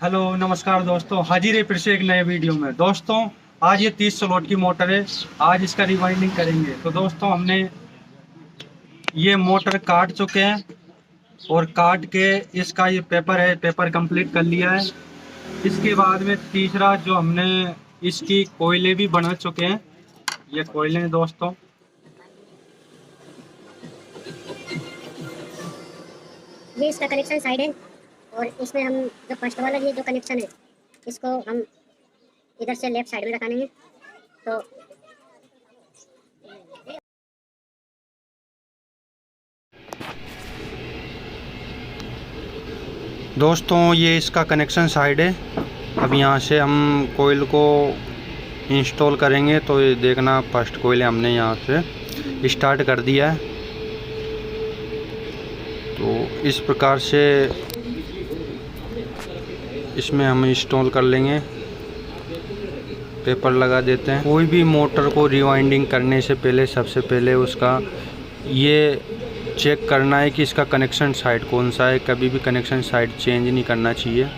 Hello नमस्कार दोस्तों, हाजिर है फिर से एक नए वीडियो में। दोस्तों आज ये 30 स्लॉट की मोटर है, आज इसका रिवाइंडिंग करेंगे। तो दोस्तों हमने ये मोटर काट चुके हैं और काट के इसका ये पेपर है, पेपर कंप्लीट कर लिया है। इसके बाद में तीसरा जो हमने इसकी कोयले भी बना चुके हैं, ये कोयले हैं दोस्तों। ये इसका कनेक्शन साइड है और इसमें हम जो फर्स्ट वाला ये जो कनेक्शन है इसको हम इधर से लेफ्ट साइड में रखाएंगे। तो दोस्तों ये इसका कनेक्शन साइड है। अब यहाँ से हम कोयल को इंस्टॉल करेंगे। तो ये देखना, फर्स्ट कोयल हमने यहाँ से स्टार्ट कर दिया है। तो इस प्रकार से इसमें हम इंस्टॉल कर लेंगे, पेपर लगा देते हैं। कोई भी मोटर को रिवाइंडिंग करने से पहले सबसे पहले उसका ये चेक करना है कि इसका कनेक्शन साइड कौन सा है। कभी भी कनेक्शन साइड चेंज नहीं करना चाहिए,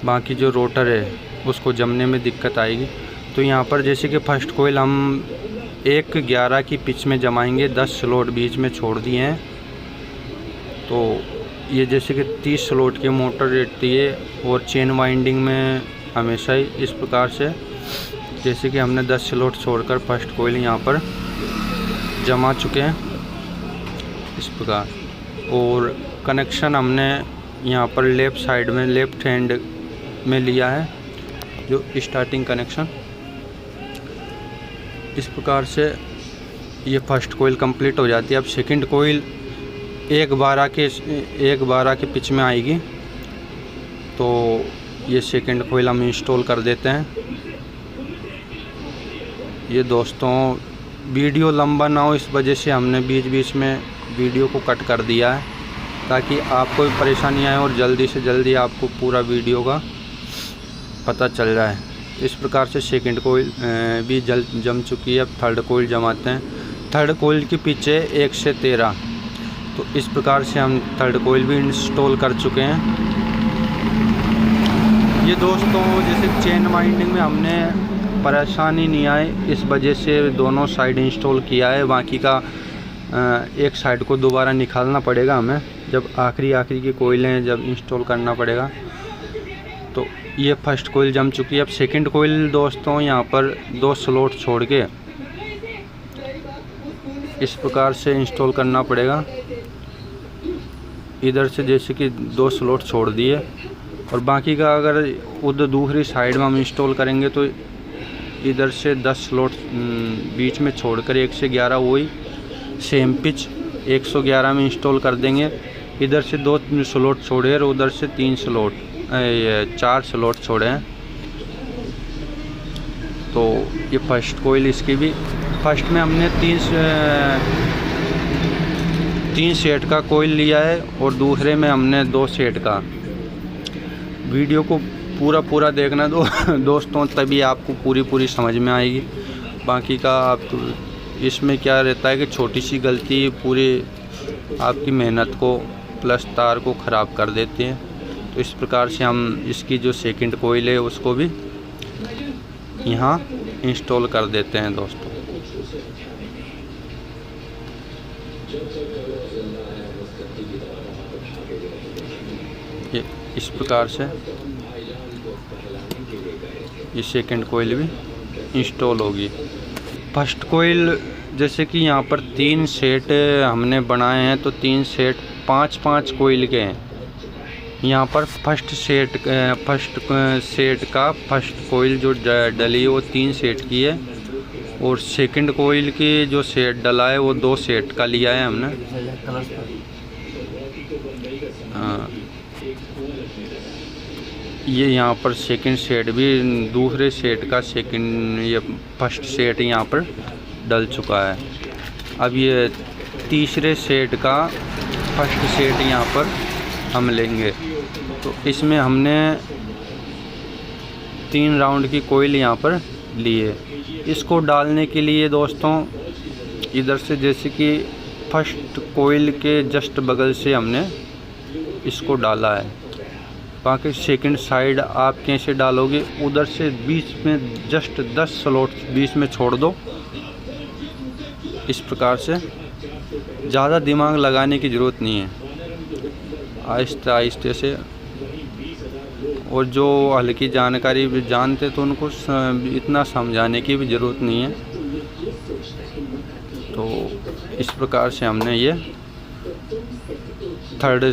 बाकी जो रोटर है उसको जमने में दिक्कत आएगी। तो यहाँ पर जैसे कि फर्स्ट कोयल हम 1/11 की पिच में जमाएंगे, 10 स्लॉट बीच में छोड़ दिए हैं। तो ये जैसे कि 30 स्लॉट की मोटर रहती है और चेन वाइंडिंग में हमेशा ही इस प्रकार से, जैसे कि हमने 10 स्लॉट छोड़कर फर्स्ट कोयल यहाँ पर जमा चुके हैं इस प्रकार। और कनेक्शन हमने यहाँ पर लेफ़्ट साइड में, लेफ़्ट हैंड में लिया है जो स्टार्टिंग कनेक्शन। इस प्रकार से ये फर्स्ट कोयल कंप्लीट हो जाती है। अब सेकंड कोयल 1/12 के पिच में आएगी। तो ये सेकंड कोयल हम इंस्टॉल कर देते हैं। ये दोस्तों वीडियो लंबा ना हो, इस वजह से हमने बीच बीच में वीडियो को कट कर दिया है, ताकि आपको भी परेशानी आए और जल्दी से जल्दी आपको पूरा वीडियो का पता चल जाए। इस प्रकार से सेकंड कोयल भी जम चुकी है। अब थर्ड कोयल जमाते हैं। थर्ड कोयल के पीछे 1 से 13। तो इस प्रकार से हम थर्ड कोयल भी इंस्टॉल कर चुके हैं। ये दोस्तों जैसे चेन वाइंडिंग में हमने परेशानी नहीं आए, इस वजह से दोनों साइड इंस्टॉल किया है। बाकी का एक साइड को दोबारा निकालना पड़ेगा हमें, जब आखिरी की कोयलें जब इंस्टॉल करना पड़ेगा। तो ये फर्स्ट कोयल जम चुकी है। अब सेकंड कोयल दोस्तों यहाँ पर 2 स्लॉट छोड़ के इस प्रकार से इंस्टॉल करना पड़ेगा। इधर से जैसे कि 2 स्लॉट छोड़ दिए और बाकी का अगर उधर दूसरी साइड में हम इंस्टॉल करेंगे तो इधर से 10 स्लॉट बीच में छोड़कर 1 से 11 वही सेम पिच 111 में इंस्टॉल कर देंगे। इधर से 2 स्लॉट छोड़े और उधर से 4 स्लॉट छोड़े हैं। तो ये फर्स्ट कोयल इसकी भी, फर्स्ट में हमने 3 सेट का कोयल लिया है और दूसरे में हमने 2 सेट का। वीडियो को पूरा देखना दोस्तों, तभी आपको पूरी समझ में आएगी। बाकी का आप इसमें क्या रहता है कि छोटी सी गलती पूरी आपकी मेहनत को प्लस तार को ख़राब कर देती है। तो इस प्रकार से हम इसकी जो सेकंड कोयल है उसको भी यहाँ इंस्टॉल कर देते हैं दोस्तों। ये इस प्रकार से ये सेकंड कोयल भी इंस्टॉल होगी। फर्स्ट कोयल जैसे कि यहाँ पर 3 सेट हमने बनाए हैं, तो 3 सेट 5 कोयल के हैं। यहाँ पर फर्स्ट सेट का फर्स्ट कोयल जो डली है वो 3 सेट की है और सेकंड कोयल की जो सेट डला है वो 2 सेट का लिया है हमने। हाँ, ये यहाँ पर सेकंड सेट भी दूसरे सेट का ये फर्स्ट सेट यहाँ पर डल चुका है। अब ये तीसरे सेट का फर्स्ट सेट यहाँ पर हम लेंगे। तो इसमें हमने 3 राउंड की कोयल यहाँ पर लिए। इसको डालने के लिए दोस्तों इधर से जैसे कि फर्स्ट कोयल के जस्ट बगल से हमने इसको डाला है। बाकी सेकंड साइड आप कैसे डालोगे, उधर से बीच में जस्ट 10 स्लॉट बीच में छोड़ दो। इस प्रकार से ज़्यादा दिमाग लगाने की ज़रूरत नहीं है, आहिस्ते आहिस्ते से। और जो हल्की जानकारी भी जानते तो उनको इतना समझाने की भी ज़रूरत नहीं है। तो इस प्रकार से हमने ये थर्ड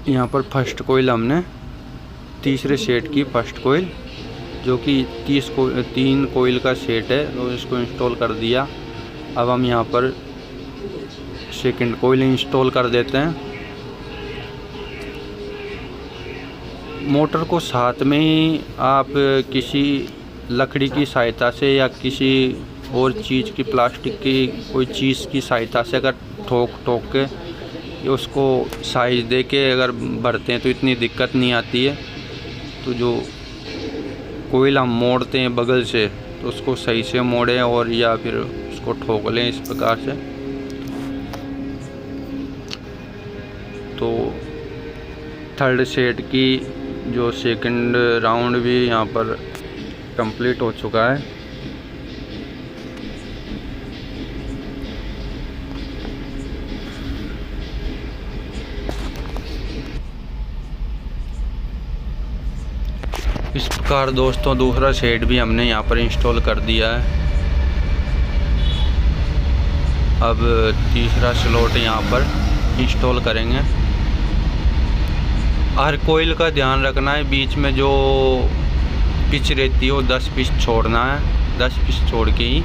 यहाँ पर फर्स्ट कोयल हमने तीसरे सेट की फर्स्ट कोयल, जो कि 3 कोयल का सेट है, तो इसको इंस्टॉल कर दिया। अब हम यहाँ पर सेकंड कोयल इंस्टॉल कर देते हैं। मोटर को साथ में ही आप किसी लकड़ी की सहायता से या किसी और चीज़ की, प्लास्टिक की कोई चीज़ की सहायता से अगर ठोक के उसको साइज दे के अगर भरते हैं तो इतनी दिक्कत नहीं आती है। तो जो कोयल हम मोड़ते हैं बगल से, तो उसको सही से मोड़ें और या फिर उसको ठोक लें इस प्रकार से। तो थर्ड सेट की जो सेकंड राउंड भी यहाँ पर कंप्लीट हो चुका है। इस प्रकार दोस्तों दूसरा सेट भी हमने यहाँ पर इंस्टॉल कर दिया है। अब तीसरा स्लॉट यहाँ पर इंस्टॉल करेंगे। हर कोयल का ध्यान रखना है, बीच में जो पिच रहती है वो 10 पिच छोड़ना है, 10 पिच छोड़ के ही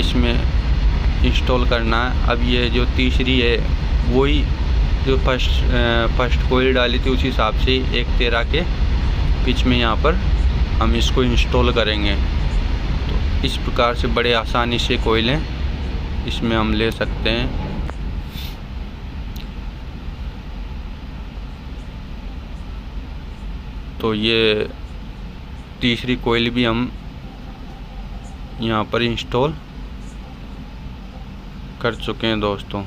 इसमें इंस्टॉल करना है। अब ये जो तीसरी है वही जो फर्स्ट कोयल डाली थी उसी हिसाब से 1/13 के पिच में यहाँ पर हम इसको इंस्टॉल करेंगे। तो इस प्रकार से बड़े आसानी से कोयलें इसमें हम ले सकते हैं। तो ये तीसरी कोयल भी हम यहाँ पर इंस्टॉल कर चुके हैं दोस्तों।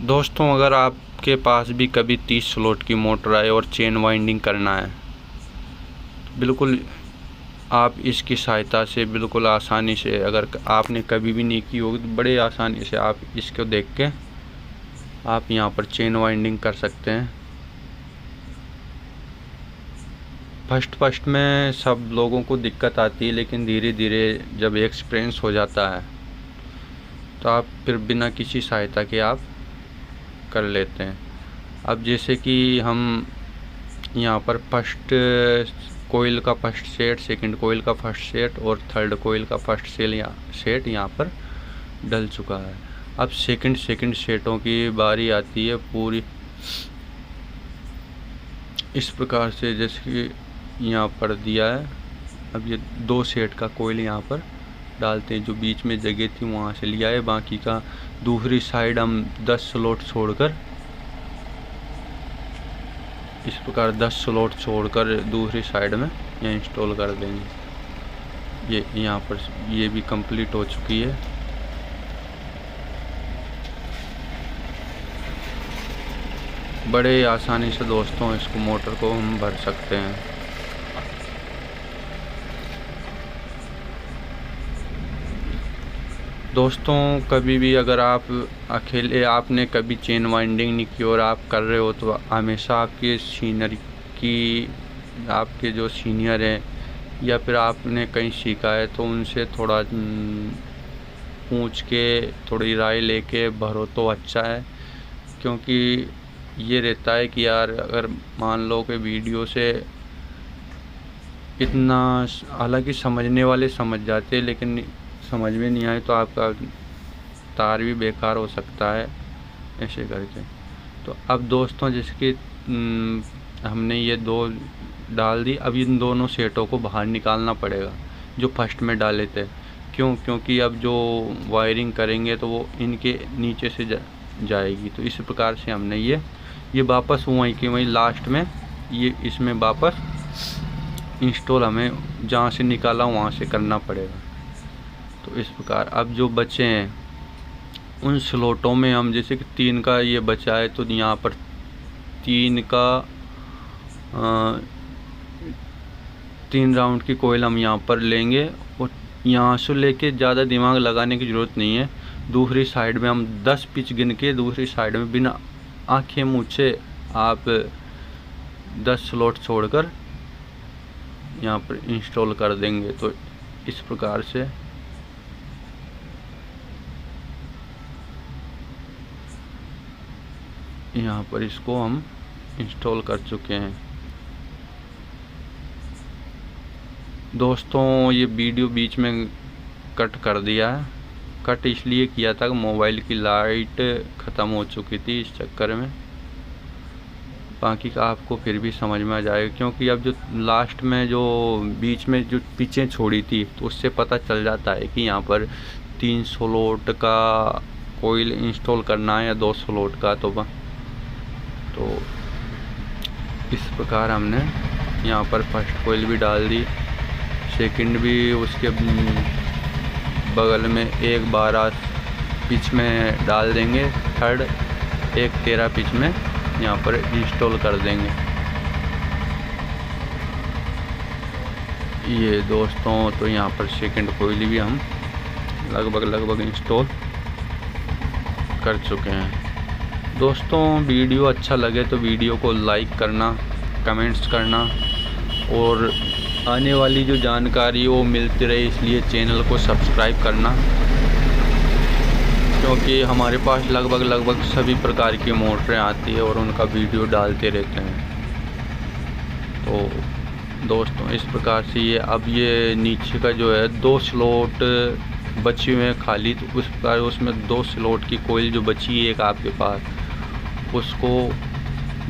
दोस्तों अगर आपके पास भी कभी 30 स्लॉट की मोटर आए और चेन वाइंडिंग करना है, बिल्कुल आप इसकी सहायता से बिल्कुल आसानी से, अगर आपने कभी भी नहीं की होगी तो बड़े आसानी से आप इसको देख के आप यहाँ पर चेन वाइंडिंग कर सकते हैं। फर्स्ट में सब लोगों को दिक्कत आती है, लेकिन धीरे धीरे जब एक्सपीरियंस हो जाता है तो आप फिर बिना किसी सहायता के आप कर लेते हैं। अब जैसे कि हम यहाँ पर फर्स्ट कोयल का फर्स्ट सेट, सेकंड कोयल का फर्स्ट सेट और थर्ड कोयल का फर्स्ट सेट यहाँ पर डल चुका है। अब सेकंड सेटों की बारी आती है पूरी इस प्रकार से, जैसे कि यहाँ पर दिया है। अब ये 2 सेट का कोयल यहाँ पर डालते हैं, जो बीच में जगह थी वहाँ से लिया है। बाकी का दूसरी साइड हम 10 स्लॉट छोड़कर इस प्रकार 10 स्लॉट छोड़कर दूसरी साइड में यहाँ इंस्टॉल कर देंगे। ये यहाँ पर ये भी कंप्लीट हो चुकी है। बड़े आसानी से दोस्तों इसको मोटर को हम भर सकते हैं। दोस्तों कभी भी अगर आप अकेले, आपने कभी चेन वाइंडिंग नहीं की और आप कर रहे हो, तो हमेशा आपके सीनियर की, आपके जो सीनियर हैं या फिर आपने कहीं सीखा है तो उनसे थोड़ा पूछ के थोड़ी राय लेके भरो तो अच्छा है। क्योंकि ये रहता है कि यार अगर मान लो कि वीडियो से इतना, हालांकि समझने वाले समझ जाते हैं, लेकिन समझ में नहीं आए तो आपका तार भी बेकार हो सकता है ऐसे करके। तो अब दोस्तों जैसे कि हमने ये 2 डाल दी, अब इन दोनों सेटों को बाहर निकालना पड़ेगा जो फर्स्ट में डाले थे। क्योंकि अब जो वायरिंग करेंगे तो वो इनके नीचे से जाएगी। तो इस प्रकार से हमने ये ये वापस वहीं की वहीं लास्ट में ये इसमें वापस इंस्टॉल हमें जहाँ से निकाला वहाँ से करना पड़ेगा। तो इस प्रकार अब जो बचे हैं उन स्लॉटों में हम, जैसे कि 3 का ये बचा है तो यहाँ पर 3 का 3 राउंड की कोयल हम यहाँ पर लेंगे और यहाँ से लेके ज़्यादा दिमाग लगाने की ज़रूरत नहीं है। दूसरी साइड में हम 10 पिच गिन के दूसरी साइड में बिना आंखें मूछे आप 10 स्लॉट छोड़कर यहाँ पर इंस्टॉल कर देंगे। तो इस प्रकार से यहाँ पर इसको हम इंस्टॉल कर चुके हैं। दोस्तों ये वीडियो बीच में कट कर दिया है, कट इसलिए किया था कि मोबाइल की लाइट ख़त्म हो चुकी थी इस चक्कर में। बाकी का आपको फिर भी समझ में आ जाएगा, क्योंकि अब जो लास्ट में जो बीच में जो पिचें छोड़ी थी तो उससे पता चल जाता है कि यहाँ पर 3 स्लॉट का कोयल इंस्टॉल करना है या 2 स्लॉट का। तो इस प्रकार हमने यहाँ पर फर्स्ट कोयल भी डाल दी, सेकंड भी उसके बगल में एक 12 पिच में डाल देंगे, थर्ड एक 13 पिच में यहाँ पर इंस्टॉल कर देंगे। ये दोस्तों तो यहाँ पर सेकंड कोयल भी हम लगभग इंस्टॉल कर चुके हैं। दोस्तों वीडियो अच्छा लगे तो वीडियो को लाइक करना, कमेंट्स करना और आने वाली जो जानकारी वो मिलती रहे इसलिए चैनल को सब्सक्राइब करना, क्योंकि हमारे पास लगभग सभी प्रकार की मोटरें आती है और उनका वीडियो डालते रहते हैं। तो दोस्तों इस प्रकार से ये नीचे का जो है 2 स्लॉट बची हुए हैं खाली, तो उस प्रकार उसमें 2 स्लॉट की कोयल जो बची है एक आपके पास, उसको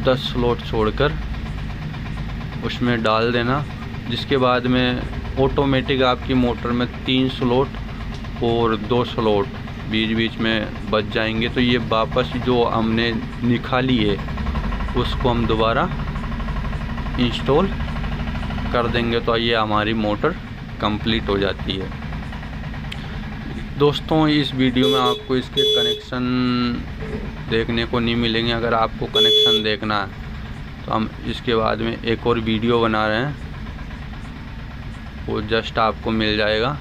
10 स्लॉट छोड़कर उसमें डाल देना, जिसके बाद में ऑटोमेटिक आपकी मोटर में 3 स्लॉट और 2 स्लॉट बीच बीच में बच जाएंगे। तो ये वापस जो हमने निकाली है उसको हम दोबारा इंस्टॉल कर देंगे, तो ये हमारी मोटर कंप्लीट हो जाती है। दोस्तों इस वीडियो में आपको इसके कनेक्शन देखने को नहीं मिलेंगे। अगर आपको कनेक्शन देखना है तो हम इसके बाद में एक और वीडियो बना रहे हैं, वो जस्ट आपको मिल जाएगा।